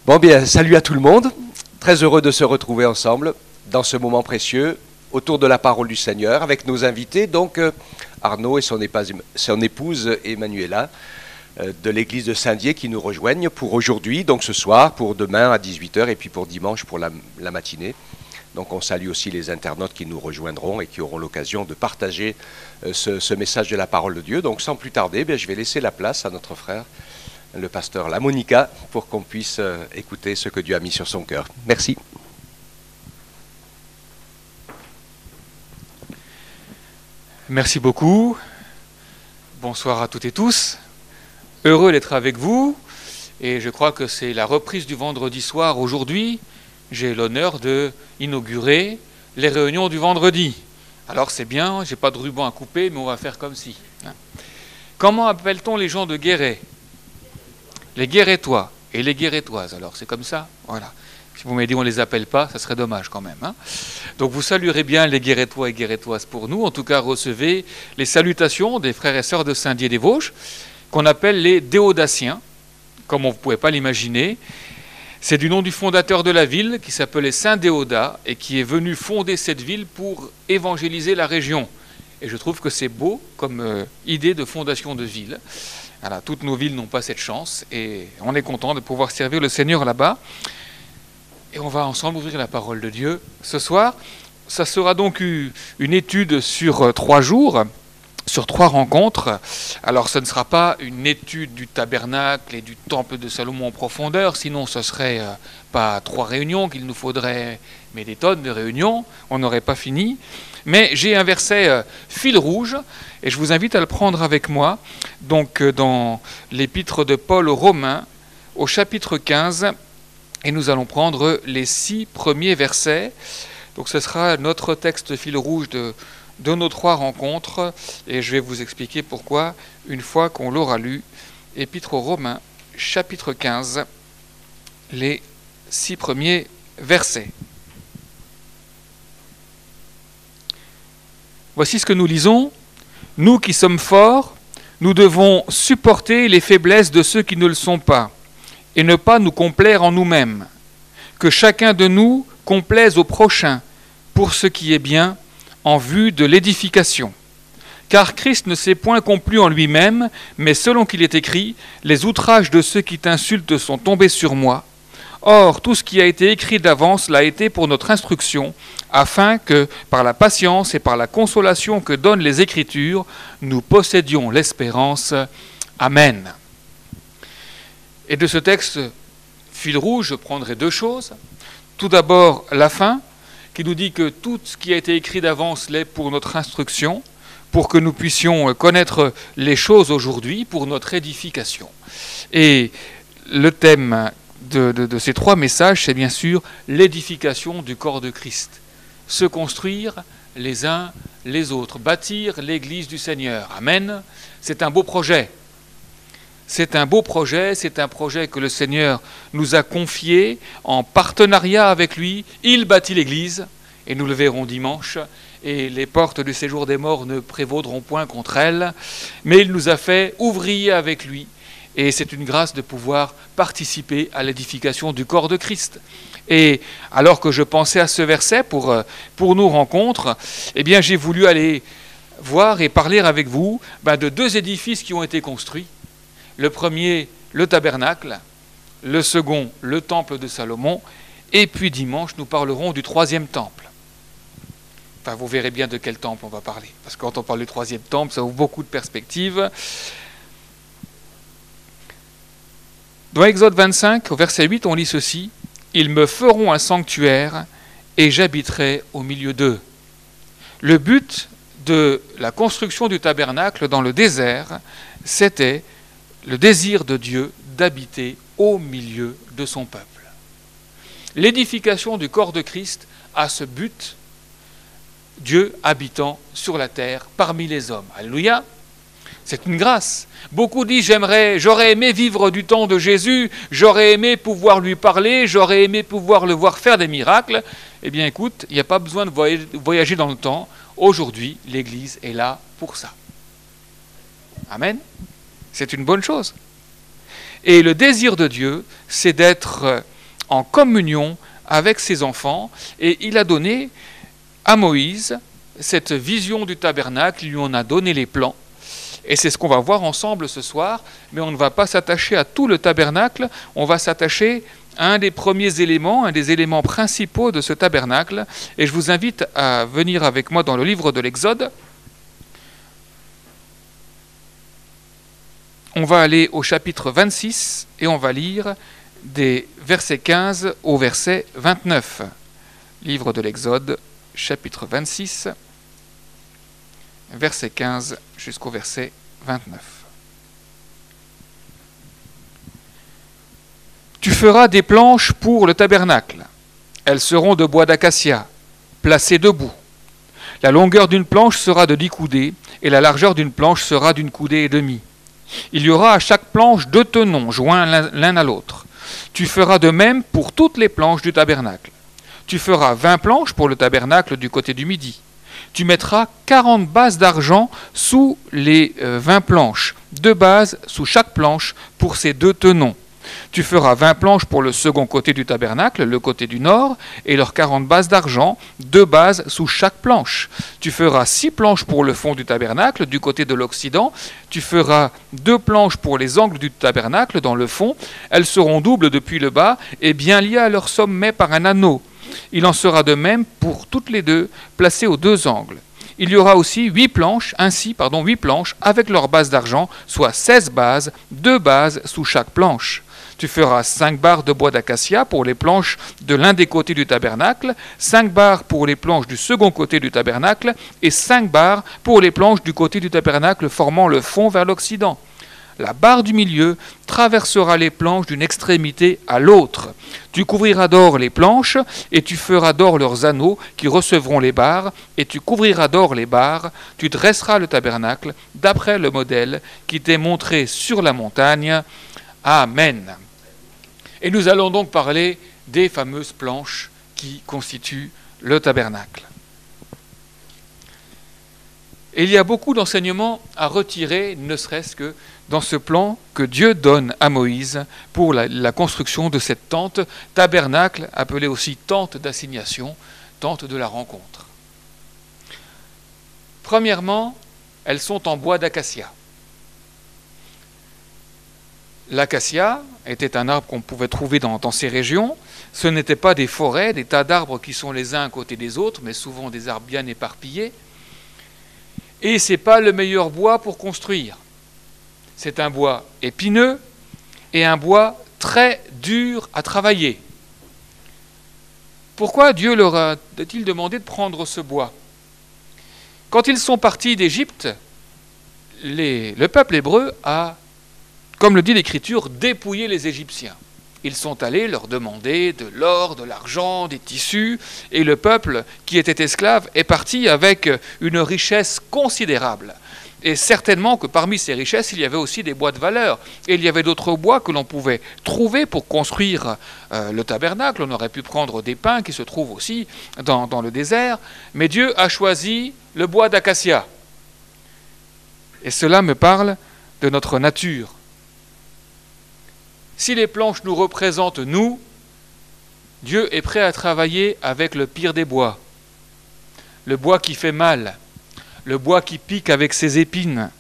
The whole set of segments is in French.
Bon bien, salut à tout le monde. Très heureux de se retrouver ensemble dans ce moment précieux autour de la parole du Seigneur avec nos invités, donc Arnaud et son épouse Emmanuela de l'église de Saint-Dié qui nous rejoignent pour aujourd'hui, donc ce soir, pour demain à 18h et puis pour dimanche pour la matinée. Donc on salue aussi les internautes qui nous rejoindront et qui auront l'occasion de partager ce message de la parole de Dieu. Donc sans plus tarder, je vais laisser la place à notre frère, le pasteur Lamonica, pour qu'on puisse écouter ce que Dieu a mis sur son cœur. Merci. Merci beaucoup. Bonsoir à toutes et tous. Heureux d'être avec vous. Et je crois que c'est la reprise du vendredi soir aujourd'hui. J'ai l'honneur d'inaugurer les réunions du vendredi. Alors c'est bien, j'ai pas de ruban à couper, mais on va faire comme si. Comment appelle-t-on les gens de Guéret? Les Guérétois et les Guérétoises. Alors c'est comme ça, voilà. Si vous m'avez dit on ne les appelle pas, ça serait dommage quand même. Donc vous saluerez bien les Guérétois et Guérétoises pour nous. En tout cas, recevez les salutations des frères et sœurs de Saint-Dié-des-Vosges, qu'on appelle les Déodatiens, comme on ne pouvait pas l'imaginer. C'est du nom du fondateur de la ville, qui s'appelait Saint Déodat, et qui est venu fonder cette ville pour évangéliser la région. Et je trouve que c'est beau comme idée de fondation de ville. Voilà, toutes nos villes n'ont pas cette chance, et on est content de pouvoir servir le Seigneur là-bas. Et on va ensemble ouvrir la parole de Dieu ce soir. Ça sera donc une étude sur 3 jours, sur 3 rencontres. Alors ce ne sera pas une étude du tabernacle et du temple de Salomon en profondeur, sinon ce ne serait pas 3 réunions qu'il nous faudrait, mais des tonnes de réunions, on n'aurait pas fini. Mais j'ai un verset fil rouge, et je vous invite à le prendre avec moi, donc dans l'épître de Paul aux Romains, au chapitre 15, et nous allons prendre les 6 premiers versets. Donc ce sera notre texte fil rouge de nos 3 rencontres, et je vais vous expliquer pourquoi une fois qu'on l'aura lu. Épître aux Romains, chapitre 15, les 6 premiers versets. Voici ce que nous lisons. Nous qui sommes forts, nous devons supporter les faiblesses de ceux qui ne le sont pas, et ne pas nous complaire en nous-mêmes. Que chacun de nous complaise au prochain pour ce qui est bien, en vue de l'édification. Car Christ ne s'est point complu en lui-même, mais selon qu'il est écrit, « Les outrages de ceux qui t'insultent sont tombés sur moi. » Or, tout ce qui a été écrit d'avance l'a été pour notre instruction, afin que, par la patience et par la consolation que donnent les Écritures, nous possédions l'espérance. Amen. Et de ce texte, fil rouge, je prendrai 2 choses. Tout d'abord, la fin, qui nous dit que tout ce qui a été écrit d'avance l'est pour notre instruction, pour que nous puissions connaître les choses aujourd'hui, pour notre édification. Et le thème de ces 3 messages, c'est bien sûr l'édification du corps de Christ. Se construire les uns les autres, bâtir l'église du Seigneur. Amen. C'est un beau projet. C'est un beau projet, c'est un projet que le Seigneur nous a confié en partenariat avec lui. Il bâtit l'Église, et nous le verrons dimanche, et les portes du séjour des morts ne prévaudront point contre elle, mais il nous a fait ouvriers avec lui, et c'est une grâce de pouvoir participer à l'édification du corps de Christ. Et alors que je pensais à ce verset pour nos rencontres, eh bien j'ai voulu aller voir et parler avec vous de 2 édifices qui ont été construits. Le premier, le tabernacle, le second, le temple de Salomon, et puis dimanche, nous parlerons du 3e temple. Enfin, vous verrez bien de quel temple on va parler, parce que quand on parle du 3e temple, ça ouvre beaucoup de perspectives. Dans Exode 25, au verset 8, on lit ceci, « Ils me feront un sanctuaire, et j'habiterai au milieu d'eux. » Le but de la construction du tabernacle dans le désert, c'était le désir de Dieu d'habiter au milieu de son peuple. L'édification du corps de Christ a ce but, Dieu habitant sur la terre parmi les hommes. Alléluia! C'est une grâce. Beaucoup disent, j'aurais aimé vivre du temps de Jésus, j'aurais aimé pouvoir lui parler, j'aurais aimé pouvoir le voir faire des miracles. Eh bien écoute, il n'y a pas besoin de voyager dans le temps. Aujourd'hui, l'Église est là pour ça. Amen. C'est une bonne chose. Et le désir de Dieu, c'est d'être en communion avec ses enfants, et il a donné à Moïse cette vision du tabernacle, il lui en a donné les plans, et c'est ce qu'on va voir ensemble ce soir, mais on ne va pas s'attacher à tout le tabernacle, on va s'attacher à un des premiers éléments, un des éléments principaux de ce tabernacle, et je vous invite à venir avec moi dans le livre de l'Exode. On va aller au chapitre 26 et on va lire des versets 15 au verset 29. Livre de l'Exode, chapitre 26, verset 15 jusqu'au verset 29. Tu feras des planches pour le tabernacle. Elles seront de bois d'acacia, placées debout. La longueur d'une planche sera de 10 coudées et la largeur d'une planche sera d'une coudée et demie. Il y aura à chaque planche 2 tenons joints l'un à l'autre. Tu feras de même pour toutes les planches du tabernacle. Tu feras 20 planches pour le tabernacle du côté du midi. Tu mettras 40 bases d'argent sous les 20 planches, 2 bases sous chaque planche pour ces 2 tenons. Tu feras 20 planches pour le second côté du tabernacle, le côté du nord, et leurs 40 bases d'argent, 2 bases sous chaque planche. Tu feras 6 planches pour le fond du tabernacle, du côté de l'occident. Tu feras 2 planches pour les angles du tabernacle, dans le fond. Elles seront doubles depuis le bas et bien liées à leur sommet par un anneau. Il en sera de même pour toutes les 2, placées aux 2 angles. Il y aura aussi 8 planches avec leurs bases d'argent, soit 16 bases, 2 bases sous chaque planche. Tu feras 5 barres de bois d'acacia pour les planches de l'un des côtés du tabernacle, 5 barres pour les planches du second côté du tabernacle et 5 barres pour les planches du côté du tabernacle formant le fond vers l'occident. La barre du milieu traversera les planches d'une extrémité à l'autre. Tu couvriras d'or les planches et tu feras d'or leurs anneaux qui recevront les barres et tu couvriras d'or les barres. Tu dresseras le tabernacle d'après le modèle qui t'est montré sur la montagne. Amen. Et nous allons donc parler des fameuses planches qui constituent le tabernacle. Et il y a beaucoup d'enseignements à retirer, ne serait-ce que dans ce plan que Dieu donne à Moïse pour la construction de cette tente, tabernacle, appelée aussi tente d'assignation, tente de la rencontre. Premièrement, elles sont en bois d'acacia. L'acacia était un arbre qu'on pouvait trouver dans ces régions. Ce n'étaient pas des forêts, des tas d'arbres qui sont les uns à côté des autres, mais souvent des arbres bien éparpillés. Et ce n'est pas le meilleur bois pour construire. C'est un bois épineux et un bois très dur à travailler. Pourquoi Dieu leur a-t-il demandé de prendre ce bois ? Quand ils sont partis d'Égypte, le peuple hébreu a, comme le dit l'Écriture, dépouillé les Égyptiens. Ils sont allés leur demander de l'or, de l'argent, des tissus, et le peuple qui était esclave est parti avec une richesse considérable. Et certainement que parmi ces richesses, il y avait aussi des bois de valeur. Et il y avait d'autres bois que l'on pouvait trouver pour construire le tabernacle. On aurait pu prendre des pins qui se trouvent aussi dans le désert. Mais Dieu a choisi le bois d'acacia. Et cela me parle de notre nature. Si les planches nous représentent nous, Dieu est prêt à travailler avec le pire des bois. Le bois qui fait mal, le bois qui pique avec ses épines,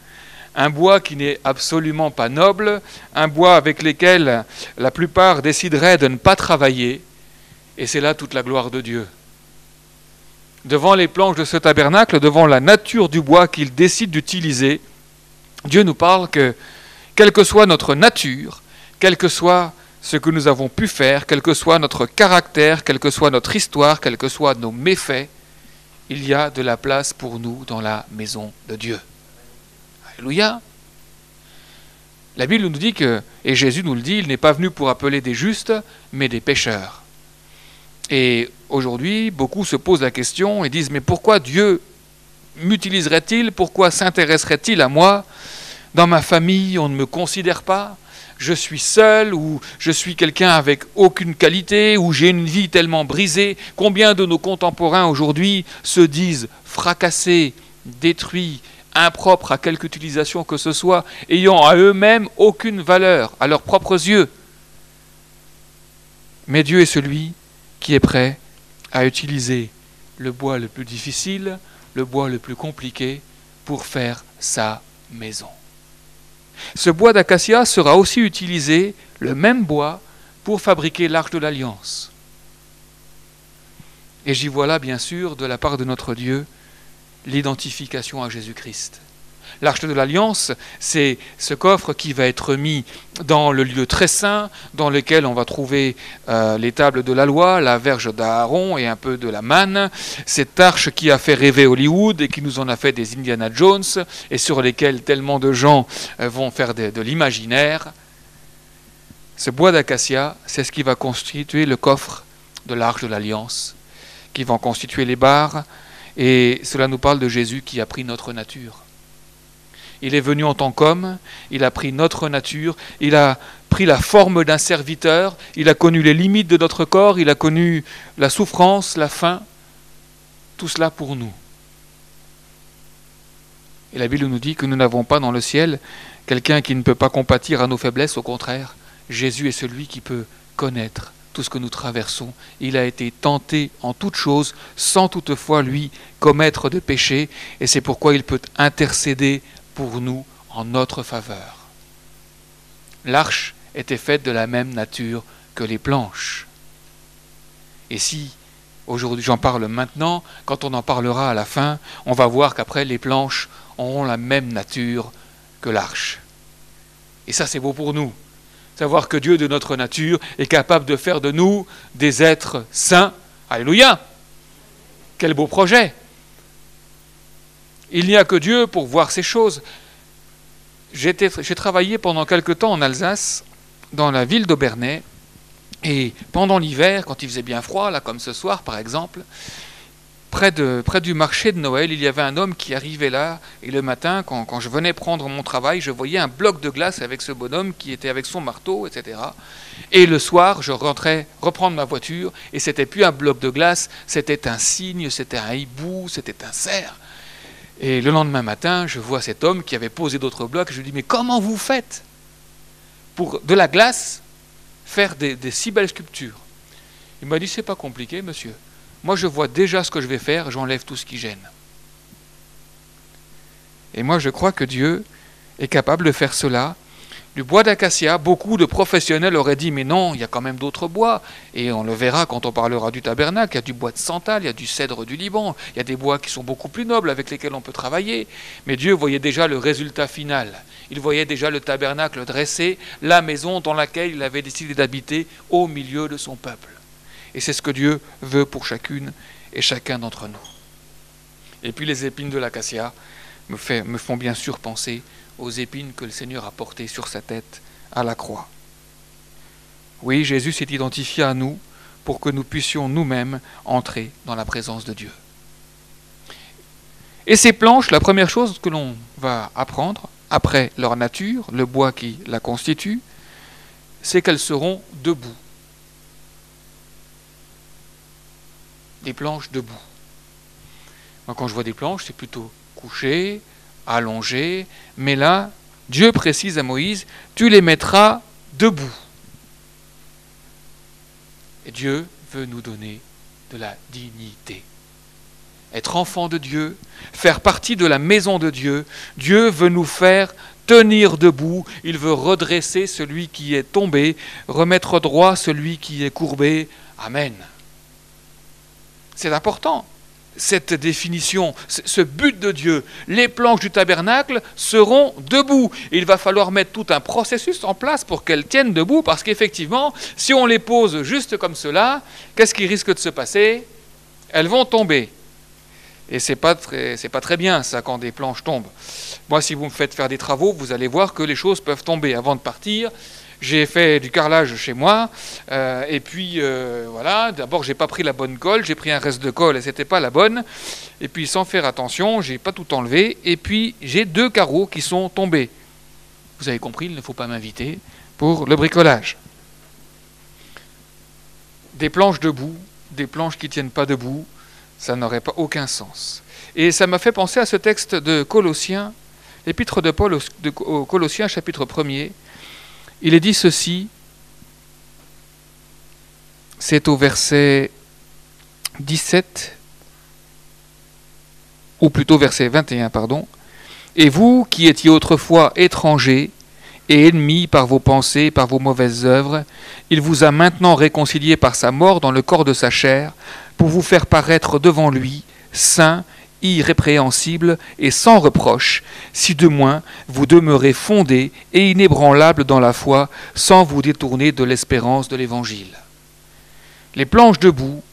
un bois qui n'est absolument pas noble, un bois avec lequel la plupart décideraient de ne pas travailler, et c'est là toute la gloire de Dieu. Devant les planches de ce tabernacle, devant la nature du bois qu'il décide d'utiliser, Dieu nous parle que, quelle que soit notre nature, quel que soit ce que nous avons pu faire, quel que soit notre caractère, quelle que soit notre histoire, quels que soient nos méfaits, il y a de la place pour nous dans la maison de Dieu. Alléluia. La Bible nous dit que, et Jésus nous le dit, il n'est pas venu pour appeler des justes, mais des pécheurs. Et aujourd'hui, beaucoup se posent la question et disent, mais pourquoi Dieu m'utiliserait-il? Pourquoi s'intéresserait-il à moi? Dans ma famille, on ne me considère pas. Je suis seul, ou je suis quelqu'un avec aucune qualité, ou j'ai une vie tellement brisée. Combien de nos contemporains aujourd'hui se disent fracassés, détruits, impropres à quelque utilisation que ce soit, ayant à eux-mêmes aucune valeur, à leurs propres yeux. Mais Dieu est celui qui est prêt à utiliser le bois le plus difficile, le bois le plus compliqué pour faire sa maison. Ce bois d'acacia sera aussi utilisé, le même bois, pour fabriquer l'arche de l'Alliance. Et j'y vois là, bien sûr, de la part de notre Dieu, l'identification à Jésus-Christ. L'arche de l'Alliance, c'est ce coffre qui va être mis dans le lieu très saint, dans lequel on va trouver les tables de la loi, la verge d'Aaron et un peu de la manne. Cette arche qui a fait rêver Hollywood et qui nous en a fait des Indiana Jones et sur lesquels tellement de gens vont faire de l'imaginaire. Ce bois d'acacia, c'est ce qui va constituer le coffre de l'arche de l'Alliance, qui va en constituer les barres. Et cela nous parle de Jésus qui a pris notre nature. Il est venu en tant qu'homme, il a pris notre nature, il a pris la forme d'un serviteur, il a connu les limites de notre corps, il a connu la souffrance, la faim, tout cela pour nous. Et la Bible nous dit que nous n'avons pas dans le ciel quelqu'un qui ne peut pas compatir à nos faiblesses, au contraire, Jésus est celui qui peut connaître tout ce que nous traversons. Il a été tenté en toutes choses, sans toutefois lui commettre de péché, et c'est pourquoi il peut intercéder pour nous en notre faveur. L'arche était faite de la même nature que les planches. Et si, aujourd'hui j'en parle maintenant, quand on en parlera à la fin, on va voir qu'après les planches auront la même nature que l'arche. Et ça c'est beau pour nous. Savoir que Dieu de notre nature est capable de faire de nous des êtres saints. Alléluia! Quel beau projet! Il n'y a que Dieu pour voir ces choses. J'ai travaillé pendant quelque temps en Alsace, dans la ville d'Obernai, et pendant l'hiver, quand il faisait bien froid, là comme ce soir par exemple, près du marché de Noël, il y avait un homme qui arrivait là, et le matin, quand je venais prendre mon travail, je voyais un bloc de glace avec ce bonhomme qui était avec son marteau, etc. Et le soir, je rentrais reprendre ma voiture, et c'était plus un bloc de glace, c'était un cygne, c'était un hibou, c'était un cerf. Et le lendemain matin, je vois cet homme qui avait posé d'autres blocs, et je lui dis, mais comment vous faites pour de la glace faire des si belles sculptures? Il m'a dit, c'est pas compliqué, monsieur. Moi, je vois déjà ce que je vais faire, j'enlève tout ce qui gêne. Et moi, je crois que Dieu est capable de faire cela. Du bois d'acacia, beaucoup de professionnels auraient dit, mais non, il y a quand même d'autres bois. Et on le verra quand on parlera du tabernacle, il y a du bois de santal, il y a du cèdre du Liban, il y a des bois qui sont beaucoup plus nobles avec lesquels on peut travailler. Mais Dieu voyait déjà le résultat final. Il voyait déjà le tabernacle dressé, la maison dans laquelle il avait décidé d'habiter au milieu de son peuple. Et c'est ce que Dieu veut pour chacune et chacun d'entre nous. Et puis les épines de l'acacia me font bien sûr penser aux épines que le Seigneur a portées sur sa tête à la croix. Oui, Jésus s'est identifié à nous pour que nous puissions nous-mêmes entrer dans la présence de Dieu. Et ces planches, la première chose que l'on va apprendre, après leur nature, le bois qui la constitue, c'est qu'elles seront debout. Des planches debout. Moi, quand je vois des planches, c'est plutôt couché, allongé, mais là, Dieu précise à Moïse, tu les mettras debout. Et Dieu veut nous donner de la dignité. Être enfant de Dieu, faire partie de la maison de Dieu, Dieu veut nous faire tenir debout, il veut redresser celui qui est tombé, remettre droit celui qui est courbé. Amen. C'est important, cette définition, ce but de Dieu. Les planches du tabernacle seront debout. Il va falloir mettre tout un processus en place pour qu'elles tiennent debout, parce qu'effectivement, si on les pose juste comme cela, qu'est-ce qui risque de se passer? Elles vont tomber. Et c'est pas très bien, ça, quand des planches tombent. Moi, si vous me faites faire des travaux, vous allez voir que les choses peuvent tomber. Avant de partir, j'ai fait du carrelage chez moi, et puis voilà, d'abord j'ai pas pris la bonne colle, j'ai pris un reste de colle et c'était pas la bonne, et puis sans faire attention, j'ai pas tout enlevé, et puis j'ai 2 carreaux qui sont tombés. Vous avez compris, il ne faut pas m'inviter pour le bricolage. Des planches debout, des planches qui tiennent pas debout, ça n'aurait pas aucun sens. Et ça m'a fait penser à ce texte de Colossiens, l'épître de Paul aux Colossiens, chapitre 1er. Il est dit ceci, c'est au verset 17, ou plutôt verset 21, pardon. « Et vous, qui étiez autrefois étrangers et ennemis par vos pensées, par vos mauvaises œuvres, il vous a maintenant réconciliés par sa mort dans le corps de sa chair, pour vous faire paraître devant lui, saints, irrépréhensibles et sans reproche, si de moins vous demeurez fondés et inébranlables dans la foi, sans vous détourner de l'espérance de l'Évangile. » Les planches debout,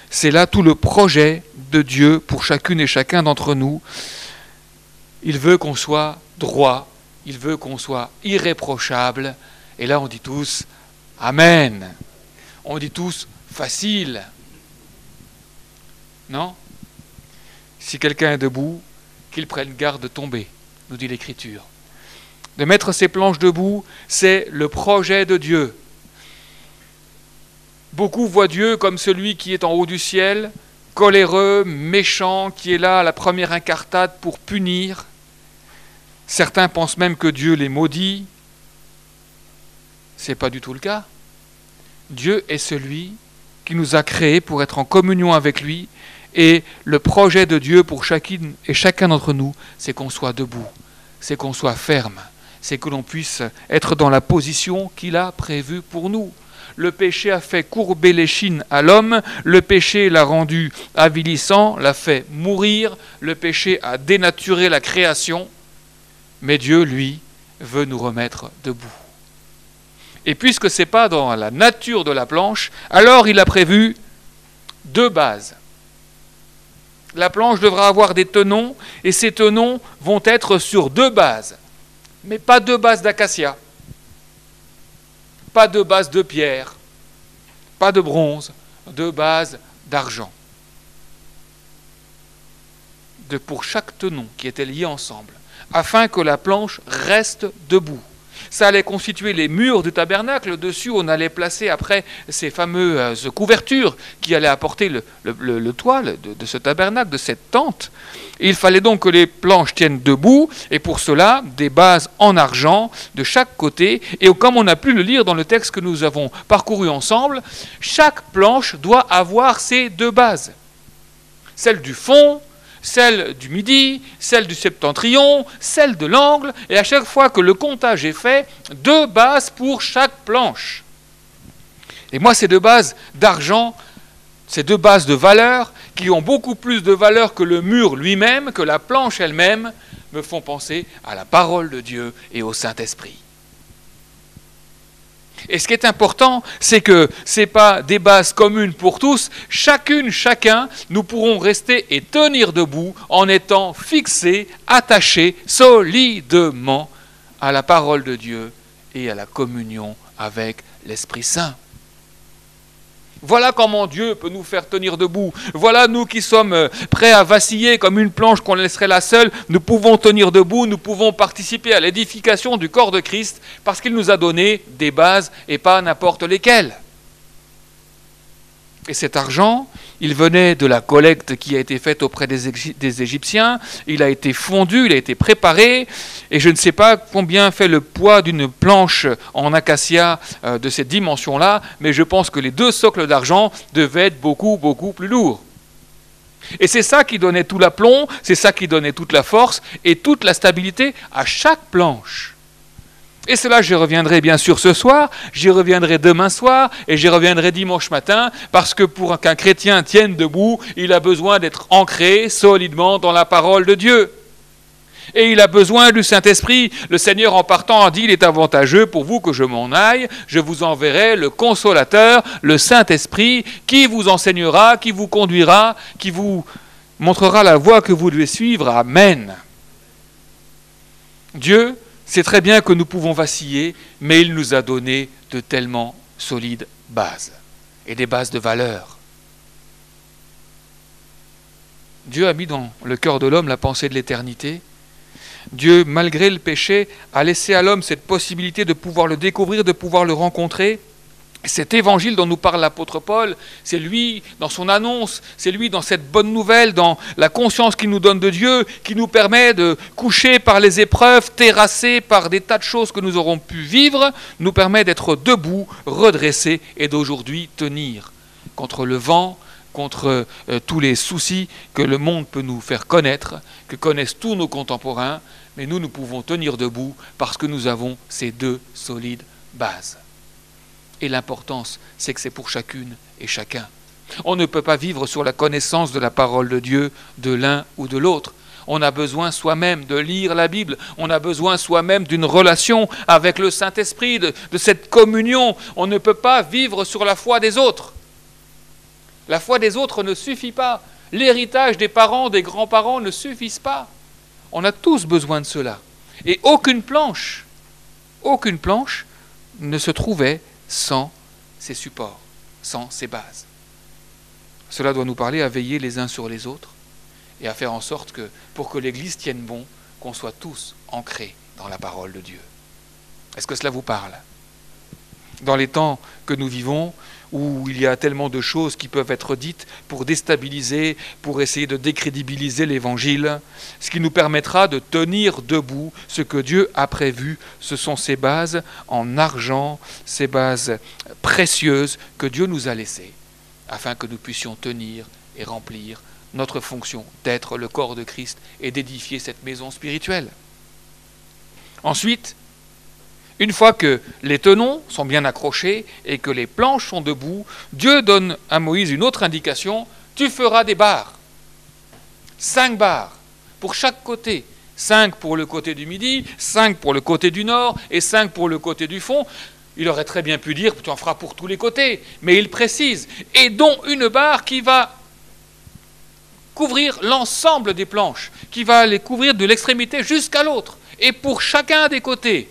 c'est là tout le projet de Dieu pour chacune et chacun d'entre nous. Il veut qu'on soit droit, il veut qu'on soit irréprochable. Et là on dit tous « Amen ». On dit tous « facile ». Non ? Si quelqu'un est debout, qu'il prenne garde de tomber, nous dit l'Écriture. De mettre ses planches debout, c'est le projet de Dieu. Beaucoup voient Dieu comme celui qui est en haut du ciel, coléreux, méchant, qui est là à la première incartade pour punir. Certains pensent même que Dieu les maudit. Ce n'est pas du tout le cas. Dieu est celui qui nous a créés pour être en communion avec lui. Et le projet de Dieu pour chacune et chacun d'entre nous, c'est qu'on soit debout, c'est qu'on soit ferme, c'est que l'on puisse être dans la position qu'il a prévue pour nous. Le péché a fait courber l'échine à l'homme, le péché l'a rendu avilissant, l'a fait mourir, le péché a dénaturé la création, mais Dieu, lui, veut nous remettre debout. Et puisque ce n'est pas dans la nature de la planche, alors il a prévu 2 bases. La planche devra avoir des tenons, et ces tenons vont être sur 2 bases, mais pas 2 bases d'acacia, pas 2 bases de pierre, pas de bronze, 2 bases d'argent. Pour chaque tenon qui était lié ensemble, afin que la planche reste debout. Ça allait constituer les murs du tabernacle. Dessus, on allait placer après ces fameuses couvertures qui allaient apporter le toit de ce tabernacle, de cette tente. Et il fallait donc que les planches tiennent debout, et pour cela, des bases en argent de chaque côté. Et comme on a pu le lire dans le texte que nous avons parcouru ensemble, chaque planche doit avoir ces 2 bases. Celle du fond, celle du midi, celle du septentrion, celle de l'angle, et à chaque fois que le comptage est fait, 2 bases pour chaque planche. Et moi, ces 2 bases d'argent, ces 2 bases de valeur, qui ont beaucoup plus de valeur que le mur lui-même, que la planche elle-même, me font penser à la parole de Dieu et au Saint-Esprit. Et ce qui est important, c'est que ce n'est pas des bases communes pour tous. Chacune, chacun, nous pourrons rester et tenir debout en étant fixés, attachés solidement à la parole de Dieu et à la communion avec l'Esprit Saint. Voilà comment Dieu peut nous faire tenir debout. Voilà nous qui sommes prêts à vaciller comme une planche qu'on laisserait là seule. Nous pouvons tenir debout, nous pouvons participer à l'édification du corps de Christ parce qu'il nous a donné des bases et pas n'importe lesquelles. Et cet argent, il venait de la collecte qui a été faite auprès des Égyptiens. Il a été fondu, il a été préparé. Et je ne sais pas combien fait le poids d'une planche en acacia de cette dimension-là, mais je pense que les 2 socles d'argent devaient être beaucoup, beaucoup plus lourds. Et c'est ça qui donnait tout l'aplomb, c'est ça qui donnait toute la force et toute la stabilité à chaque planche. Et cela, j'y reviendrai bien sûr ce soir, j'y reviendrai demain soir et j'y reviendrai dimanche matin, parce que pour qu'un chrétien tienne debout, il a besoin d'être ancré solidement dans la parole de Dieu. Et il a besoin du Saint-Esprit. Le Seigneur, en partant, a dit, il est avantageux pour vous que je m'en aille, je vous enverrai le Consolateur, le Saint-Esprit, qui vous enseignera, qui vous conduira, qui vous montrera la voie que vous devez suivre. Amen. Dieu sait très bien que nous pouvons vaciller, mais il nous a donné de tellement solides bases, et des bases de valeur. Dieu a mis dans le cœur de l'homme la pensée de l'éternité. Dieu, malgré le péché, a laissé à l'homme cette possibilité de pouvoir le découvrir, de pouvoir le rencontrer. Cet évangile dont nous parle l'apôtre Paul, c'est lui dans son annonce, c'est lui dans cette bonne nouvelle, dans la conscience qu'il nous donne de Dieu, qui nous permet de coucher par les épreuves, terrassés par des tas de choses que nous aurons pu vivre, nous permet d'être debout, redressés et d'aujourd'hui tenir contre le vent, contre tous les soucis que le monde peut nous faire connaître, que connaissent tous nos contemporains, mais nous pouvons tenir debout parce que nous avons ces deux solides bases. Et l'importance, c'est que c'est pour chacune et chacun. On ne peut pas vivre sur la connaissance de la parole de Dieu de l'un ou de l'autre. On a besoin soi-même de lire la Bible, on a besoin soi-même d'une relation avec le Saint-Esprit, de cette communion. On ne peut pas vivre sur la foi des autres. La foi des autres ne suffit pas. L'héritage des parents, des grands-parents ne suffisent pas. On a tous besoin de cela. Et aucune planche ne se trouvait sans ces supports, sans ces bases. Cela doit nous parler à veiller les uns sur les autres et à faire en sorte que, pour que l'Église tienne bon, qu'on soit tous ancrés dans la parole de Dieu. Est-ce que cela vous parle ? Dans les temps que nous vivons, où il y a tellement de choses qui peuvent être dites pour déstabiliser, pour essayer de décrédibiliser l'Évangile, ce qui nous permettra de tenir debout ce que Dieu a prévu, ce sont ces bases en argent, ces bases précieuses que Dieu nous a laissées, afin que nous puissions tenir et remplir notre fonction d'être le corps de Christ et d'édifier cette maison spirituelle. Ensuite, une fois que les tenons sont bien accrochés et que les planches sont debout, Dieu donne à Moïse une autre indication, tu feras des barres. 5 barres pour chaque côté. 5 pour le côté du midi, 5 pour le côté du nord et 5 pour le côté du fond. Il aurait très bien pu dire, tu en feras pour tous les côtés, mais il précise, et dont une barre qui va couvrir l'ensemble des planches, qui va les couvrir de l'extrémité jusqu'à l'autre, et pour chacun des côtés.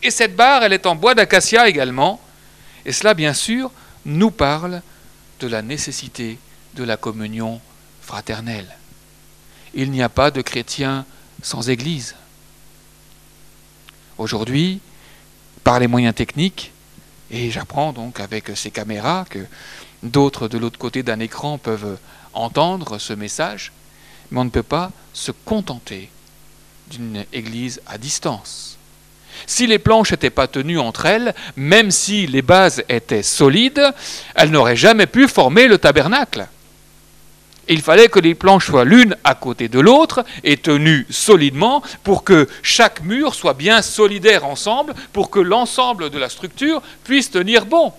Et cette barre, elle est en bois d'acacia également, et cela, bien sûr, nous parle de la nécessité de la communion fraternelle. Il n'y a pas de chrétien sans Église. Aujourd'hui, par les moyens techniques, et j'apprends donc avec ces caméras que d'autres de l'autre côté d'un écran peuvent entendre ce message, mais on ne peut pas se contenter d'une église à distance. Si les planches n'étaient pas tenues entre elles, même si les bases étaient solides, elles n'auraient jamais pu former le tabernacle. Il fallait que les planches soient l'une à côté de l'autre et tenues solidement pour que chaque mur soit bien solidaire ensemble, pour que l'ensemble de la structure puisse tenir bon.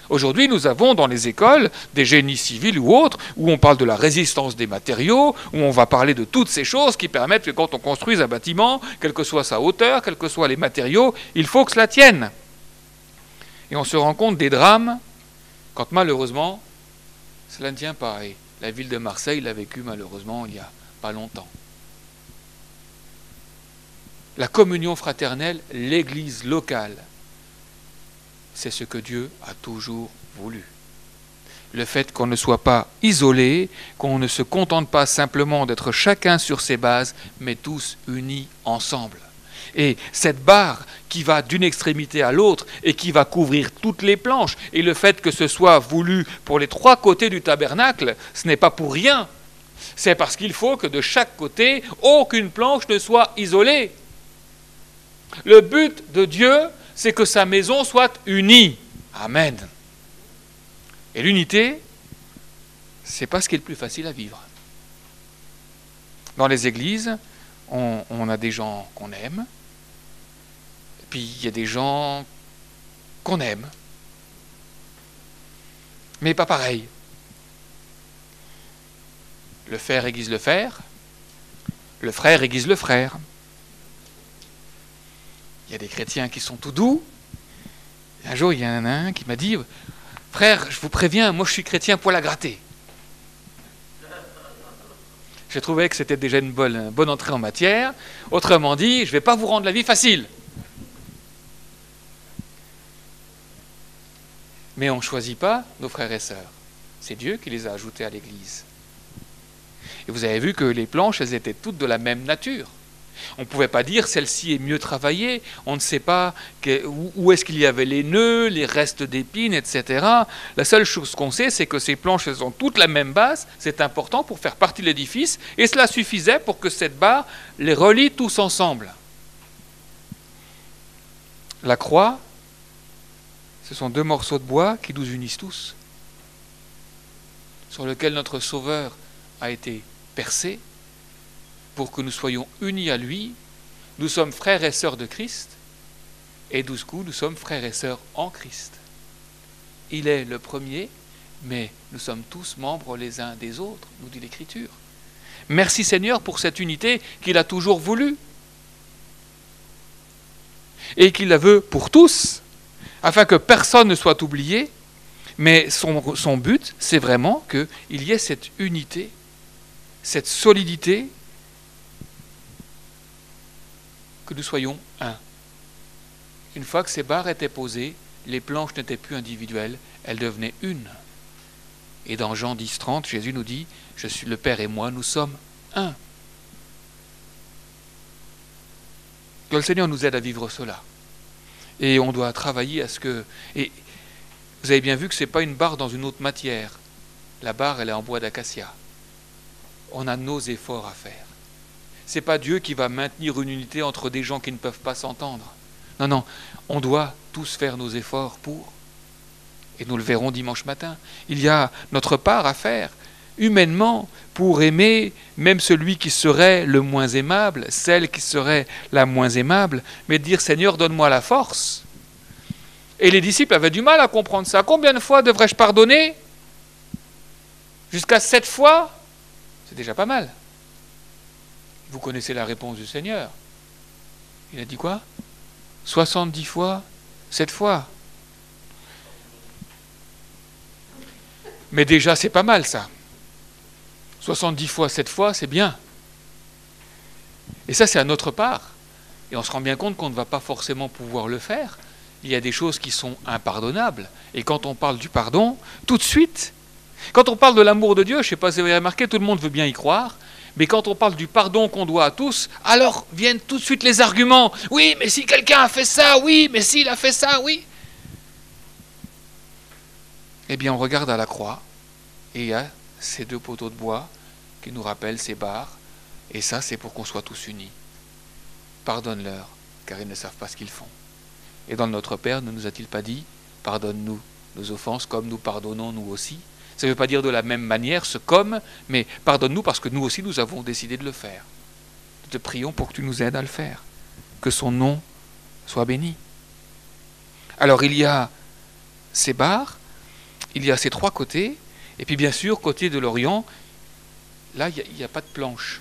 Aujourd'hui, nous avons dans les écoles des génies civils ou autres, où on parle de la résistance des matériaux, où on va parler de toutes ces choses qui permettent que quand on construise un bâtiment, quelle que soit sa hauteur, quels que soient les matériaux, il faut que cela tienne. Et on se rend compte des drames quand malheureusement, cela ne tient pas. Et la ville de Marseille l'a vécu malheureusement il n'y a pas longtemps. La communion fraternelle, l'église locale, c'est ce que Dieu a toujours voulu. Le fait qu'on ne soit pas isolé, qu'on ne se contente pas simplement d'être chacun sur ses bases, mais tous unis ensemble. Et cette barre qui va d'une extrémité à l'autre et qui va couvrir toutes les planches, et le fait que ce soit voulu pour les 3 côtés du tabernacle, ce n'est pas pour rien. C'est parce qu'il faut que de chaque côté, aucune planche ne soit isolée. Le but de Dieu, c'est que sa maison soit unie. Amen. Et l'unité, c'est pas ce qui est le plus facile à vivre. Dans les églises, on a des gens qu'on aime, et puis il y a des gens qu'on aime, mais pas pareil. Le fer aiguise le fer, le frère aiguise le frère. Il y a des chrétiens qui sont tout doux. Un jour, il y en a un qui m'a dit « Frère, je vous préviens, moi je suis chrétien poil à gratter. » J'ai trouvé que c'était déjà une bonne entrée en matière. Autrement dit, je ne vais pas vous rendre la vie facile. Mais on ne choisit pas nos frères et sœurs. C'est Dieu qui les a ajoutés à l'Église. Et vous avez vu que les planches, elles étaient toutes de la même nature. On ne pouvait pas dire celle-ci est mieux travaillée, on ne sait pas où est-ce qu'il y avait les nœuds, les restes d'épines, etc. La seule chose qu'on sait, c'est que ces planches, elles ont toutes la même base, c'est important pour faire partie de l'édifice, et cela suffisait pour que cette barre les relie tous ensemble. La croix, ce sont 2 morceaux de bois qui nous unissent tous. sur lequel notre Sauveur a été percé, pour que nous soyons unis à lui. Nous sommes frères et sœurs de Christ, et du coup, nous sommes frères et sœurs en Christ. Il est le premier, mais nous sommes tous membres les uns des autres, nous dit l'Écriture. Merci Seigneur pour cette unité qu'il a toujours voulu, et qu'il la veut pour tous, afin que personne ne soit oublié, mais son but, c'est vraiment qu'il y ait cette unité, cette solidité, que nous soyons un. Une fois que ces barres étaient posées, les planches n'étaient plus individuelles, elles devenaient une. Et dans Jean 10, 30, Jésus nous dit, je suis le Père et moi, nous sommes un. Que le Seigneur nous aide à vivre cela. Et on doit travailler à ce que... Et vous avez bien vu que ce n'est pas une barre dans une autre matière. La barre, elle est en bois d'acacia. On a nos efforts à faire. Ce n'est pas Dieu qui va maintenir une unité entre des gens qui ne peuvent pas s'entendre. Non, non, on doit tous faire nos efforts pour. Et nous le verrons dimanche matin. Il y a notre part à faire, humainement, pour aimer même celui qui serait le moins aimable, celle qui serait la moins aimable, mais dire Seigneur, donne-moi la force. Et les disciples avaient du mal à comprendre ça. Combien de fois devrais-je pardonner? Jusqu'à 7 fois? C'est déjà pas mal. Vous connaissez la réponse du Seigneur. Il a dit quoi? 70 fois, 7 fois. Mais déjà, c'est pas mal ça. 70 fois, 7 fois, c'est bien. Et ça, c'est à notre part. Et on se rend bien compte qu'on ne va pas forcément pouvoir le faire. Il y a des choses qui sont impardonnables. Et quand on parle du pardon, tout de suite, quand on parle de l'amour de Dieu, je ne sais pas si vous avez remarqué, tout le monde veut bien y croire, mais quand on parle du pardon qu'on doit à tous, alors viennent tout de suite les arguments. Oui, mais si quelqu'un a fait ça, oui, mais s'il a fait ça, oui. Eh bien, on regarde à la croix, et il y a ces 2 poteaux de bois qui nous rappellent ces barres, et ça, c'est pour qu'on soit tous unis. Pardonne-leur, car ils ne savent pas ce qu'ils font. Et dans Notre Père, ne nous a-t-il pas dit, pardonne-nous nos offenses comme nous pardonnons nous aussi? Ça ne veut pas dire de la même manière, ce comme, mais pardonne-nous parce que nous aussi, nous avons décidé de le faire. Nous te prions pour que tu nous aides à le faire. Que son nom soit béni. Alors, il y a ces barres, il y a ces 3 côtés, et puis bien sûr, côté de l'Orient, là, il n'y a pas de planche.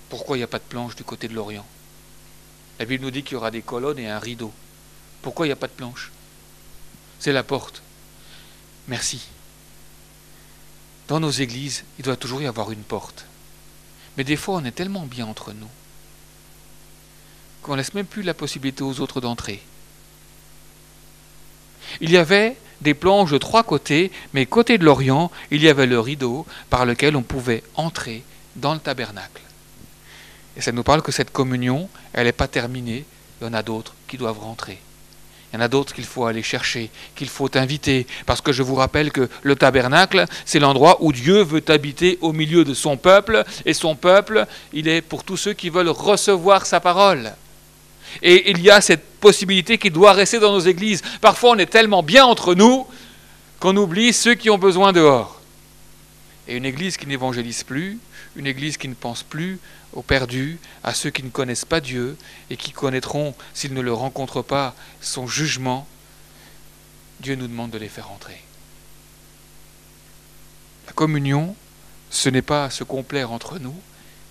Pourquoi il n'y a pas de planche du côté de l'Orient? La Bible nous dit qu'il y aura des colonnes et un rideau. Pourquoi il n'y a pas de planche? C'est la porte. Merci. Dans nos églises, il doit toujours y avoir une porte. Mais des fois, on est tellement bien entre nous qu'on ne laisse même plus la possibilité aux autres d'entrer. Il y avait des planches de 3 côtés, mais côté de l'Orient, il y avait le rideau par lequel on pouvait entrer dans le tabernacle. Et ça nous parle que cette communion, elle n'est pas terminée, il y en a d'autres qui doivent rentrer. Il y en a d'autres qu'il faut aller chercher, qu'il faut inviter, parce que je vous rappelle que le tabernacle, c'est l'endroit où Dieu veut habiter au milieu de son peuple, et son peuple, il est pour tous ceux qui veulent recevoir sa parole. Et il y a cette possibilité qui doit rester dans nos églises. Parfois, on est tellement bien entre nous qu'on oublie ceux qui ont besoin dehors. Et une église qui n'évangélise plus, une église qui ne pense plus aux perdus, à ceux qui ne connaissent pas Dieu et qui connaîtront, s'ils ne le rencontrent pas, son jugement, Dieu nous demande de les faire entrer. La communion, ce n'est pas se complaire entre nous,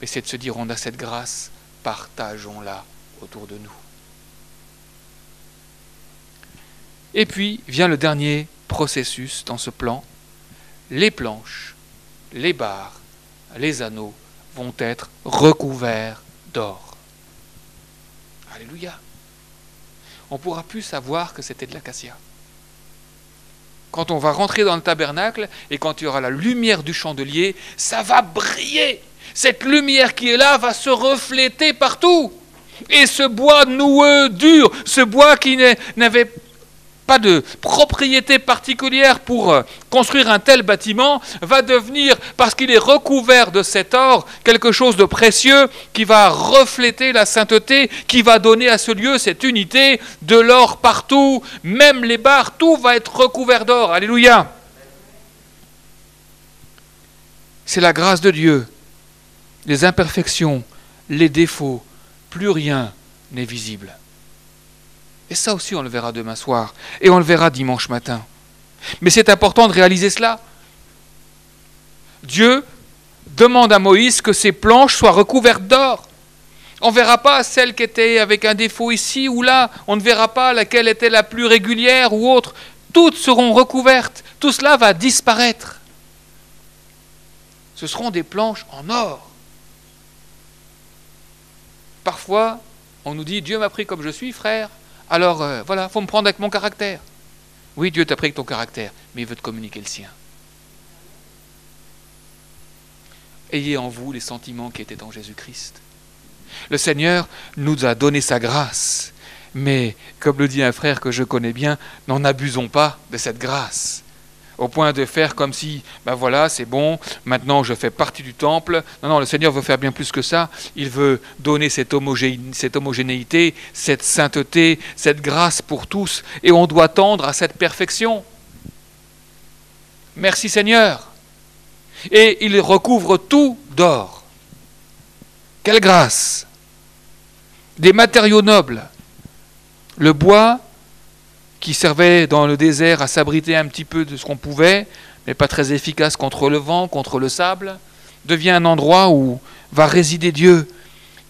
mais c'est de se dire on a cette grâce, partageons-la autour de nous. Et puis vient le dernier processus dans ce plan. Les planches, les barres, les anneaux vont être recouverts d'or. Alléluia. On ne pourra plus savoir que c'était de l'acacia. Quand on va rentrer dans le tabernacle et quand il y aura la lumière du chandelier, ça va briller. Cette lumière qui est là va se refléter partout. Et ce bois noueux, dur, ce bois qui n'avait pas de propriété particulière pour construire un tel bâtiment, va devenir, parce qu'il est recouvert de cet or, quelque chose de précieux qui va refléter la sainteté, qui va donner à ce lieu cette unité, de l'or partout, même les barres, tout va être recouvert d'or. Alléluia. c'est la grâce de Dieu. Les imperfections, les défauts, plus rien n'est visible. Et ça aussi, on le verra demain soir. Et on le verra dimanche matin. Mais c'est important de réaliser cela. Dieu demande à Moïse que ses planches soient recouvertes d'or. On ne verra pas celle qui était avec un défaut ici ou là. On ne verra pas laquelle était la plus régulière ou autre. Toutes seront recouvertes. Tout cela va disparaître. Ce seront des planches en or. Parfois, on nous dit « Dieu m'a pris comme je suis, frère. Alors, voilà, il faut me prendre avec mon caractère. » Oui, Dieu t'a pris avec ton caractère, mais il veut te communiquer le sien. Ayez en vous les sentiments qui étaient en Jésus-Christ. Le Seigneur nous a donné sa grâce, mais, comme le dit un frère que je connais bien, n'en abusons pas de cette grâce, au point de faire comme si, ben voilà, c'est bon, maintenant je fais partie du temple. Non, non, le Seigneur veut faire bien plus que ça. Il veut donner cette homogénéité, cette sainteté, cette grâce pour tous, et on doit tendre à cette perfection. Merci Seigneur. Et il recouvre tout d'or. Quelle grâce! Des matériaux nobles. Le bois, qui servait dans le désert à s'abriter un petit peu de ce qu'on pouvait, mais pas très efficace contre le vent, contre le sable, devient un endroit où va résider Dieu.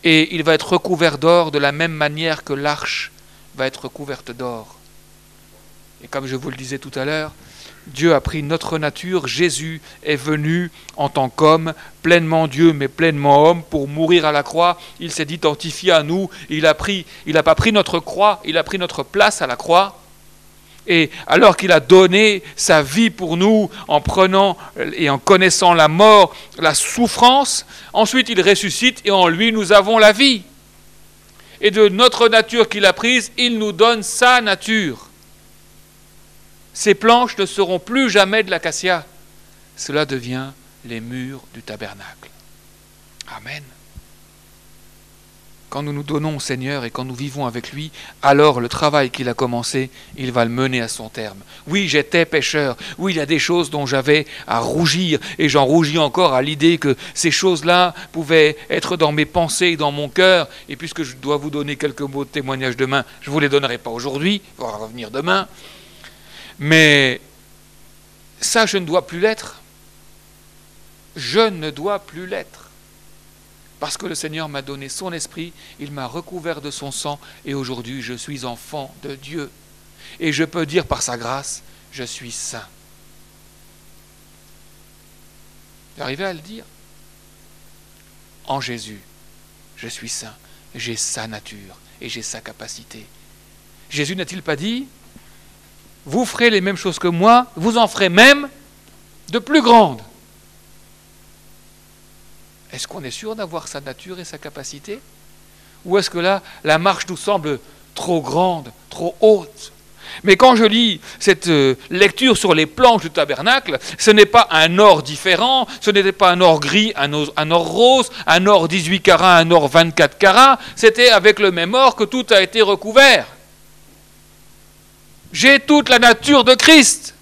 Et il va être recouvert d'or de la même manière que l'arche va être recouverte d'or. Et comme je vous le disais tout à l'heure, Dieu a pris notre nature, Jésus est venu en tant qu'homme, pleinement Dieu mais pleinement homme, pour mourir à la croix. Il s'est identifié à nous, il n'a pas pris notre croix, il a pris notre place à la croix. Et alors qu'il a donné sa vie pour nous en prenant et en connaissant la mort, la souffrance, ensuite il ressuscite et en lui nous avons la vie. Et de notre nature qu'il a prise, il nous donne sa nature. Ces planches ne seront plus jamais de l'acacia. Cela devient les murs du tabernacle. Amen. Quand nous nous donnons au Seigneur et quand nous vivons avec lui, alors le travail qu'il a commencé, il va le mener à son terme. Oui, j'étais pécheur. Oui, il y a des choses dont j'avais à rougir. Et j'en rougis encore à l'idée que ces choses-là pouvaient être dans mes pensées et dans mon cœur. Et puisque je dois vous donner quelques mots de témoignage demain, je ne vous les donnerai pas aujourd'hui, on va revenir demain. Mais ça, je ne dois plus l'être. Je ne dois plus l'être. Parce que le Seigneur m'a donné son esprit, il m'a recouvert de son sang, et aujourd'hui je suis enfant de Dieu. Et je peux dire par sa grâce, je suis saint. J'arrivais à le dire. En Jésus, je suis saint. J'ai sa nature et j'ai sa capacité. Jésus n'a-t-il pas dit, vous ferez les mêmes choses que moi, vous en ferez même de plus grandes. Est-ce qu'on est sûr d'avoir sa nature et sa capacité? Ou est-ce que là, la marche nous semble trop grande, trop haute? Mais quand je lis cette lecture sur les planches du tabernacle, ce n'est pas un or différent, ce n'était pas un or gris, un or rose, un or 18 carats, un or 24 carats, c'était avec le même or que tout a été recouvert. J'ai toute la nature de Christ.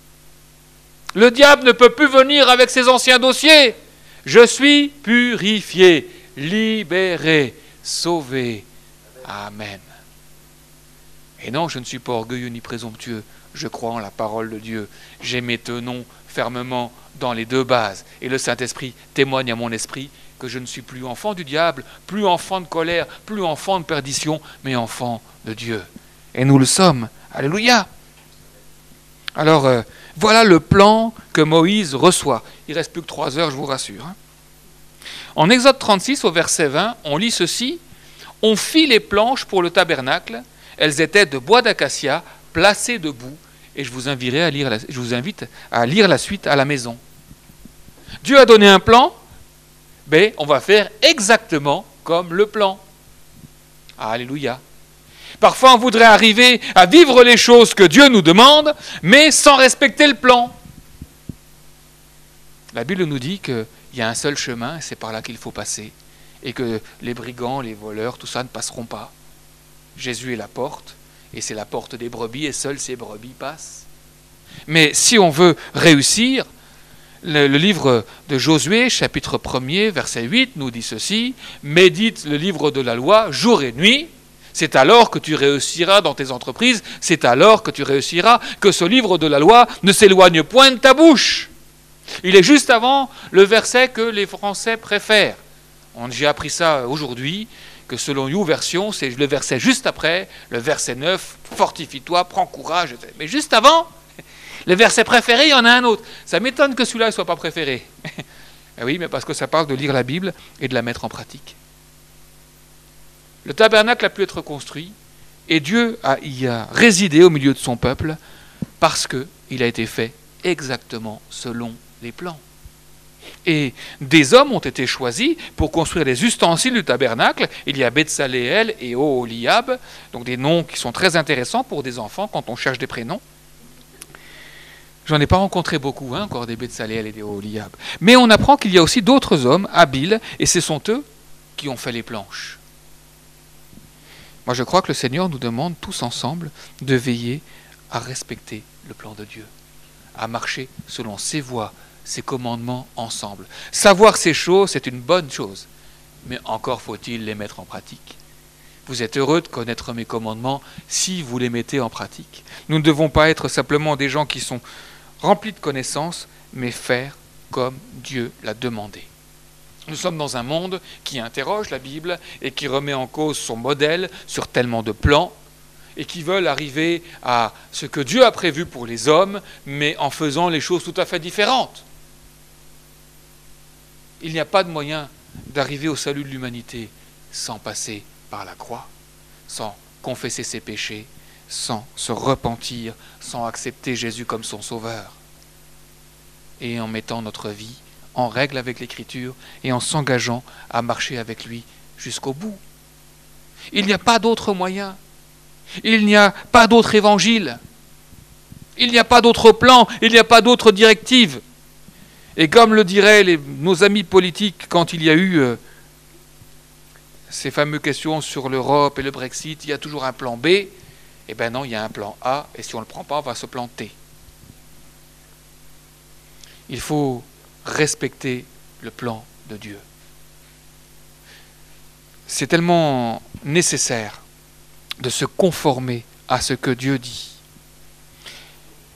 Le diable ne peut plus venir avec ses anciens dossiers. Je suis purifié, libéré, sauvé. Amen. Et non, je ne suis pas orgueilleux ni présomptueux. Je crois en la parole de Dieu. J'ai mes tenons fermement dans les deux bases. Et le Saint-Esprit témoigne à mon esprit que je ne suis plus enfant du diable, plus enfant de colère, plus enfant de perdition, mais enfant de Dieu. Et nous le sommes. Alléluia. Alors, voilà le plan que Moïse reçoit. Il ne reste plus que 3 heures, je vous rassure. En Exode 36, au verset 20, on lit ceci. « On fit les planches pour le tabernacle. Elles étaient de bois d'acacia, placées debout. » Et je vous invite à lire la suite à la maison. Dieu a donné un plan, mais on va faire exactement comme le plan. Alléluia. Parfois, on voudrait arriver à vivre les choses que Dieu nous demande, mais sans respecter le plan. La Bible nous dit qu'il y a un seul chemin, et c'est par là qu'il faut passer, et que les brigands, les voleurs, tout ça ne passeront pas. Jésus est la porte, et c'est la porte des brebis, et seules ces brebis passent. Mais si on veut réussir, Le livre de Josué, chapitre 1er, verset 8, nous dit ceci: « Médite le livre de la loi jour et nuit, c'est alors que tu réussiras dans tes entreprises, c'est alors que tu réussiras, que ce livre de la loi ne s'éloigne point de ta bouche. » Il est juste avant le verset que les Français préfèrent. J'ai appris ça aujourd'hui, que selon YouVersion, c'est le verset juste après, le verset 9, « Fortifie-toi, prends courage. » Mais juste avant, le verset préféré, il y en a un autre. Ça m'étonne que celui-là ne soit pas préféré. Oui, mais parce que ça parle de lire la Bible et de la mettre en pratique. Le tabernacle a pu être construit et Dieu y a résidé au milieu de son peuple parce qu'il a été fait exactement selon les plans. Et des hommes ont été choisis pour construire les ustensiles du tabernacle. Il y a Betsaléel et Oholiab, donc des noms qui sont très intéressants pour des enfants quand on cherche des prénoms. J'en ai pas rencontré beaucoup, encore des Betsaléel et des Oholiab. Mais on apprend qu'il y a aussi d'autres hommes habiles, et ce sont eux qui ont fait les planches. Moi, je crois que le Seigneur nous demande tous ensemble de veiller à respecter le plan de Dieu, à marcher selon ses voies, ses commandements ensemble. Savoir ces choses, c'est une bonne chose, mais encore faut-il les mettre en pratique. Vous êtes heureux de connaître mes commandements si vous les mettez en pratique. Nous ne devons pas être simplement des gens qui sont remplis de connaissances, mais faire comme Dieu l'a demandé. Nous sommes dans un monde qui interroge la Bible et qui remet en cause son modèle sur tellement de plans et qui veulent arriver à ce que Dieu a prévu pour les hommes, mais en faisant les choses tout à fait différentes. Il n'y a pas de moyen d'arriver au salut de l'humanité sans passer par la croix, sans confesser ses péchés, sans se repentir, sans accepter Jésus comme son sauveur, et en mettant notre vie en règle avec l'Écriture et en s'engageant à marcher avec lui jusqu'au bout. Il n'y a pas d'autre moyen, il n'y a pas d'autre évangile, il n'y a pas d'autre plan, il n'y a pas d'autre directive. Et comme le diraient nos amis politiques quand il y a eu ces fameuses questions sur l'Europe et le Brexit, il y a toujours un plan B. Eh bien non, il y a un plan A, et si on ne le prend pas, on va se planter. Il faut respecter le plan de Dieu. C'est tellement nécessaire de se conformer à ce que Dieu dit.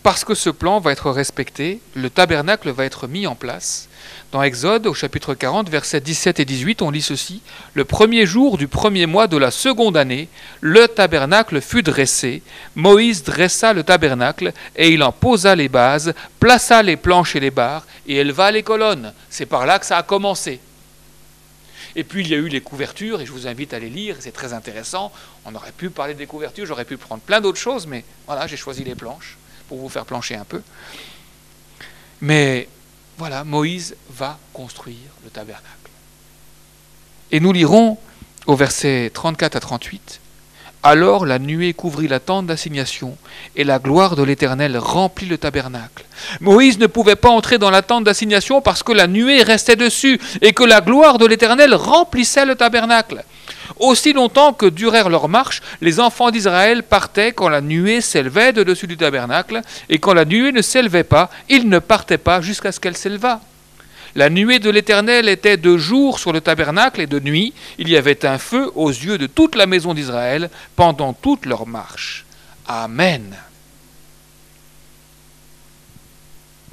Parce que ce plan va être respecté, le tabernacle va être mis en place. Dans Exode, au chapitre 40, versets 17 et 18, on lit ceci: « Le premier jour du premier mois de la seconde année, le tabernacle fut dressé. Moïse dressa le tabernacle, et il en posa les bases, plaça les planches et les barres, et éleva les colonnes. » C'est par là que ça a commencé. Et puis il y a eu les couvertures, et je vous invite à les lire, c'est très intéressant. On aurait pu parler des couvertures, j'aurais pu prendre plein d'autres choses, mais voilà, j'ai choisi les planches pour vous faire plancher un peu. Mais voilà, Moïse va construire le tabernacle. Et nous lirons au verset 34 à 38, « Alors la nuée couvrit la tente d'assignation, et la gloire de l'Éternel remplit le tabernacle. Moïse ne pouvait pas entrer dans la tente d'assignation parce que la nuée restait dessus, et que la gloire de l'Éternel remplissait le tabernacle. Aussi longtemps que durèrent leurs marches, les enfants d'Israël partaient quand la nuée s'élevait de dessus du tabernacle, et quand la nuée ne s'élevait pas, ils ne partaient pas jusqu'à ce qu'elle s'élevât. La nuée de l'Éternel était de jour sur le tabernacle, et de nuit, il y avait un feu aux yeux de toute la maison d'Israël pendant toute leur marche. Amen. »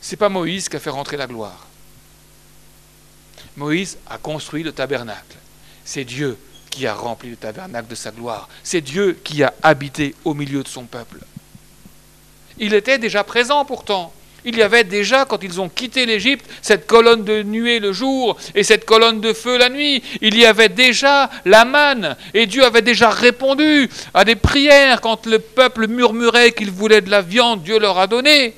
C'est pas Moïse qui a fait rentrer la gloire. Moïse a construit le tabernacle. C'est Dieu qui a rempli le tabernacle de sa gloire. C'est Dieu qui a habité au milieu de son peuple. Il était déjà présent pourtant. Il y avait déjà, quand ils ont quitté l'Égypte, cette colonne de nuée le jour et cette colonne de feu la nuit. Il y avait déjà la manne et Dieu avait déjà répondu à des prières quand le peuple murmurait qu'il voulait de la viande, Dieu leur a donné.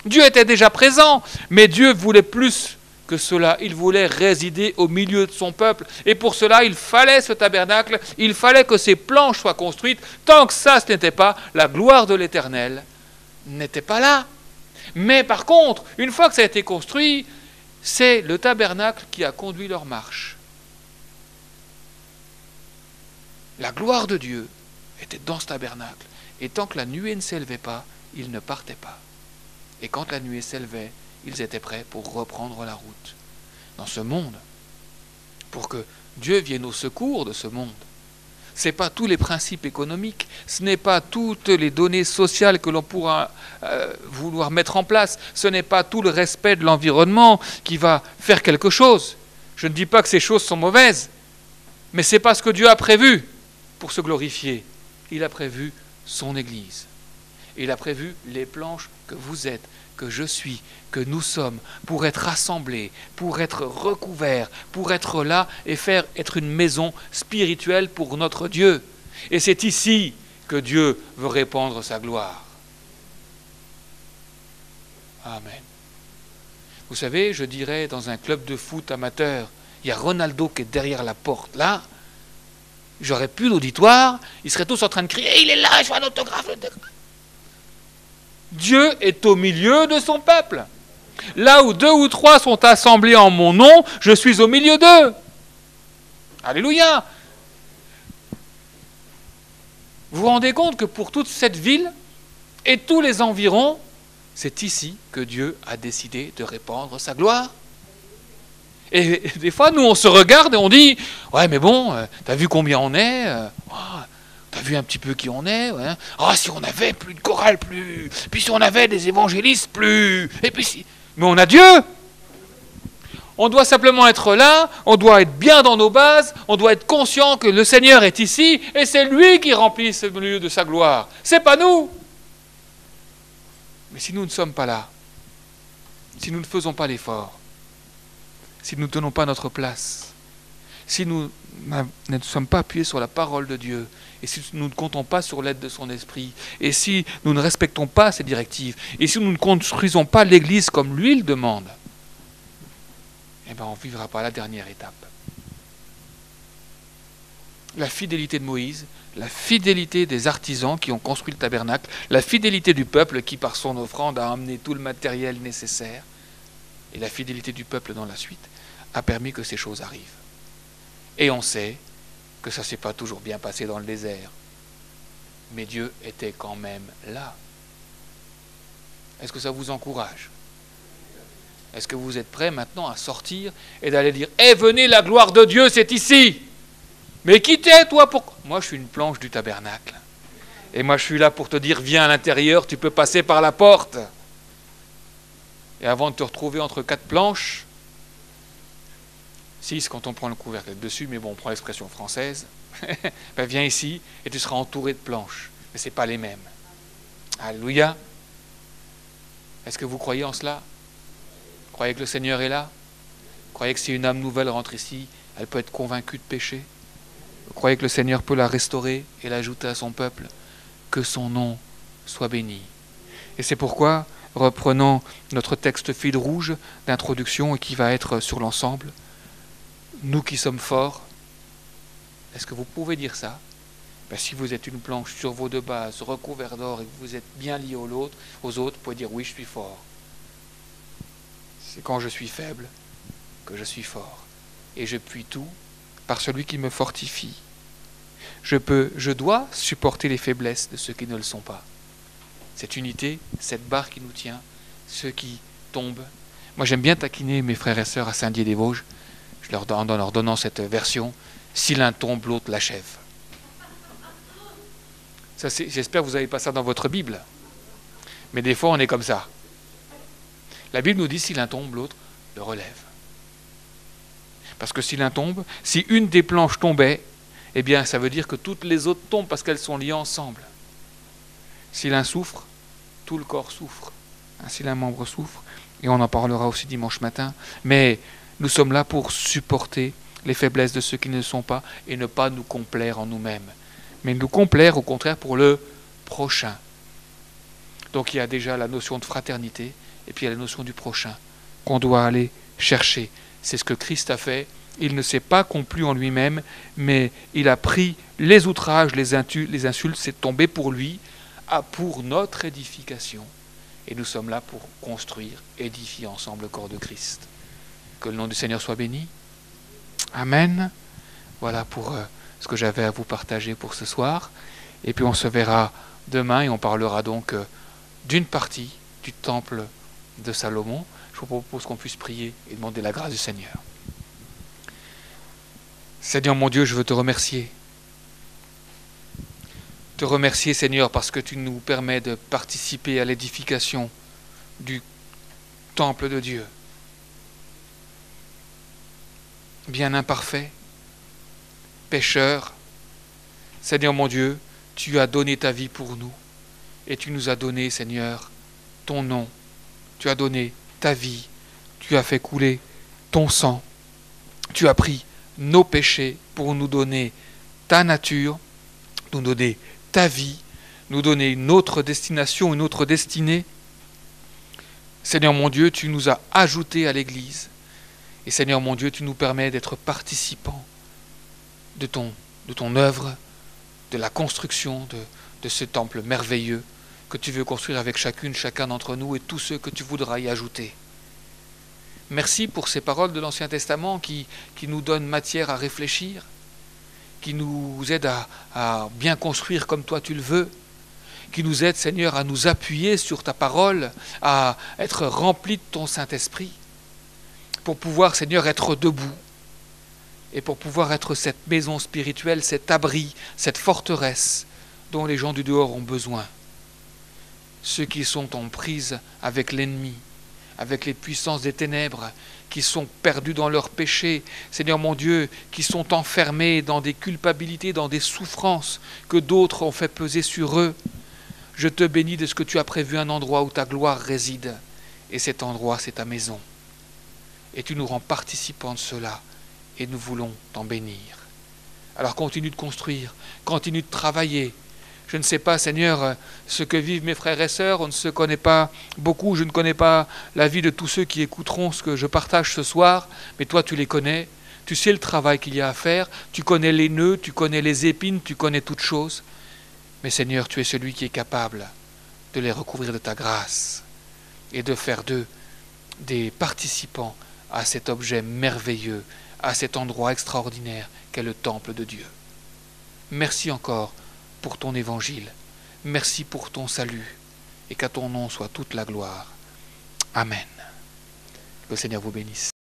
Dieu était déjà présent, mais Dieu voulait plus que cela. Il voulait résider au milieu de son peuple. Et pour cela, il fallait ce tabernacle, il fallait que ces planches soient construites. Tant que ça, ce n'était pas, la gloire de l'Éternel n'était pas là. Mais par contre, une fois que ça a été construit, c'est le tabernacle qui a conduit leur marche. La gloire de Dieu était dans ce tabernacle. Et tant que la nuée ne s'élevait pas, ils ne partaient pas. Et quand la nuée s'élevait, ils étaient prêts pour reprendre la route dans ce monde, pour que Dieu vienne au secours de ce monde. Ce n'est pas tous les principes économiques, ce n'est pas toutes les données sociales que l'on pourra vouloir mettre en place, ce n'est pas tout le respect de l'environnement qui va faire quelque chose. Je ne dis pas que ces choses sont mauvaises, mais ce n'est pas ce que Dieu a prévu pour se glorifier. Il a prévu son Église. Il a prévu les planches que vous êtes, que je suis, que nous sommes, pour être rassemblés, pour être recouverts, pour être là et faire être une maison spirituelle pour notre Dieu. Et c'est ici que Dieu veut répandre sa gloire. Amen. Vous savez, je dirais, dans un club de foot amateur, il y a Ronaldo qui est derrière la porte, là. J'aurais plus d'auditoire, ils seraient tous en train de crier « Il est là, je veux un autographe !» Dieu est au milieu de son peuple. Là où 2 ou 3 sont assemblés en mon nom, je suis au milieu d'eux. Alléluia. Vous vous rendez compte que pour toute cette ville et tous les environs, c'est ici que Dieu a décidé de répandre sa gloire. Et des fois, nous, on se regarde et on dit « Ouais, mais bon, t'as vu combien on est T'as vu un petit peu qui on est, ouais. Si on avait plus de chorale, plus. Puis si on avait des évangélistes, plus. Et puis si. Mais on a Dieu. On doit simplement être là, on doit être bien dans nos bases, on doit être conscient que le Seigneur est ici, et c'est lui qui remplit ce lieu de sa gloire. C'est pas nous. Mais si nous ne sommes pas là, si nous ne faisons pas l'effort, si nous ne tenons pas notre place, si nous ne sommes pas appuyés sur la parole de Dieu, et si nous ne comptons pas sur l'aide de son esprit, et si nous ne respectons pas ses directives, et si nous ne construisons pas l'Église comme lui le demande, eh bien on ne vivra pas la dernière étape. La fidélité de Moïse, la fidélité des artisans qui ont construit le tabernacle, la fidélité du peuple qui par son offrande a amené tout le matériel nécessaire, et la fidélité du peuple dans la suite a permis que ces choses arrivent. Et on sait que ça ne s'est pas toujours bien passé dans le désert. Mais Dieu était quand même là. Est-ce que ça vous encourage? Est-ce que vous êtes prêts maintenant à sortir et d'aller dire « Eh, venez, la gloire de Dieu, c'est ici !» Mais qui t'es, toi, pour... Moi, je suis une planche du tabernacle. Et moi, je suis là pour te dire « Viens à l'intérieur, tu peux passer par la porte. » Et avant de te retrouver entre 4 planches, 6 quand on prend le couvercle dessus, mais bon, on prend l'expression française, ben viens ici et tu seras entouré de planches. Mais ce n'est pas les mêmes. Alléluia. Est-ce que vous croyez en cela? Vous croyez que le Seigneur est là? Vous croyez que si une âme nouvelle rentre ici, elle peut être convaincue de péché? Vous croyez que le Seigneur peut la restaurer et l'ajouter à son peuple? Que son nom soit béni. Et c'est pourquoi, reprenant notre texte fil rouge d'introduction et qui va être sur l'ensemble, nous qui sommes forts, est-ce que vous pouvez dire ça? Ben, si vous êtes une planche sur vos 2 bases, recouvert d'or et que vous êtes bien lié aux autres, vous pouvez dire oui, je suis fort. C'est quand je suis faible que je suis fort. Et je puis tout par celui qui me fortifie. Je dois supporter les faiblesses de ceux qui ne le sont pas. Cette unité, cette barre qui nous tient, ceux qui tombent. Moi, j'aime bien taquiner mes frères et sœurs à Saint-Dié-des-Vosges. Je leur donne, en leur donnant cette version, si l'un tombe, l'autre l'achève. J'espère que vous n'avez pas ça dans votre Bible. Mais des fois, on est comme ça. La Bible nous dit, si l'un tombe, l'autre le relève. Parce que si l'un tombe, si une des planches tombait, eh bien, ça veut dire que toutes les autres tombent parce qu'elles sont liées ensemble. Si l'un souffre, tout le corps souffre. Si l'un membre souffre, et on en parlera aussi dimanche matin, mais nous sommes là pour supporter les faiblesses de ceux qui ne le sont pas et ne pas nous complaire en nous-mêmes, mais nous complaire au contraire pour le prochain. Donc il y a déjà la notion de fraternité et puis il y a la notion du prochain qu'on doit aller chercher. C'est ce que Christ a fait. Il ne s'est pas complu en lui-même, mais il a pris les outrages, les insultes, c'est tombé pour lui, pour notre édification. Et nous sommes là pour construire, édifier ensemble le corps de Christ. Que le nom du Seigneur soit béni. Amen. Voilà pour ce que j'avais à vous partager pour ce soir. Et puis on se verra demain et on parlera donc d'une partie du temple de Salomon. je vous propose qu'on puisse prier et demander la grâce du Seigneur. Seigneur mon Dieu, je veux te remercier. Te remercier, Seigneur, parce que tu nous permets de participer à l'édification du temple de Dieu. Bien imparfait, pécheur, Seigneur mon Dieu, tu as donné ta vie pour nous et tu nous as donné, Seigneur, ton nom. Tu as donné ta vie, tu as fait couler ton sang, tu as pris nos péchés pour nous donner ta nature, nous donner ta vie, nous donner une autre destination, une autre destinée. Seigneur mon Dieu, tu nous as ajoutés à l'Église. Et Seigneur mon Dieu, tu nous permets d'être participants de ton œuvre, de la construction de ce temple merveilleux que tu veux construire avec chacun d'entre nous et tous ceux que tu voudras y ajouter. Merci pour ces paroles de l'Ancien Testament qui nous donnent matière à réfléchir, qui nous aident à bien construire comme toi tu le veux, qui nous aident, Seigneur, à nous appuyer sur ta parole, à être remplis de ton Saint-Esprit, pour pouvoir, Seigneur, être debout et pour pouvoir être cette maison spirituelle, cet abri, cette forteresse dont les gens du dehors ont besoin. Ceux qui sont en prise avec l'ennemi, avec les puissances des ténèbres, qui sont perdus dans leurs péchés, Seigneur mon Dieu, qui sont enfermés dans des culpabilités, dans des souffrances que d'autres ont fait peser sur eux. Je te bénis de ce que tu as prévu un endroit où ta gloire réside. Et cet endroit, c'est ta maison. Et tu nous rends participants de cela. Et nous voulons t'en bénir. Alors continue de construire, continue de travailler. Je ne sais pas, Seigneur, ce que vivent mes frères et sœurs, on ne se connaît pas beaucoup, je ne connais pas la vie de tous ceux qui écouteront ce que je partage ce soir, mais toi tu les connais, tu sais le travail qu'il y a à faire, tu connais les nœuds, tu connais les épines, tu connais toutes choses. Mais Seigneur, tu es celui qui est capable de les recouvrir de ta grâce et de faire d'eux des participants à cet objet merveilleux, à cet endroit extraordinaire qu'est le temple de Dieu. Merci encore pour ton évangile. Merci pour ton salut et qu'à ton nom soit toute la gloire. Amen. Que le Seigneur vous bénisse.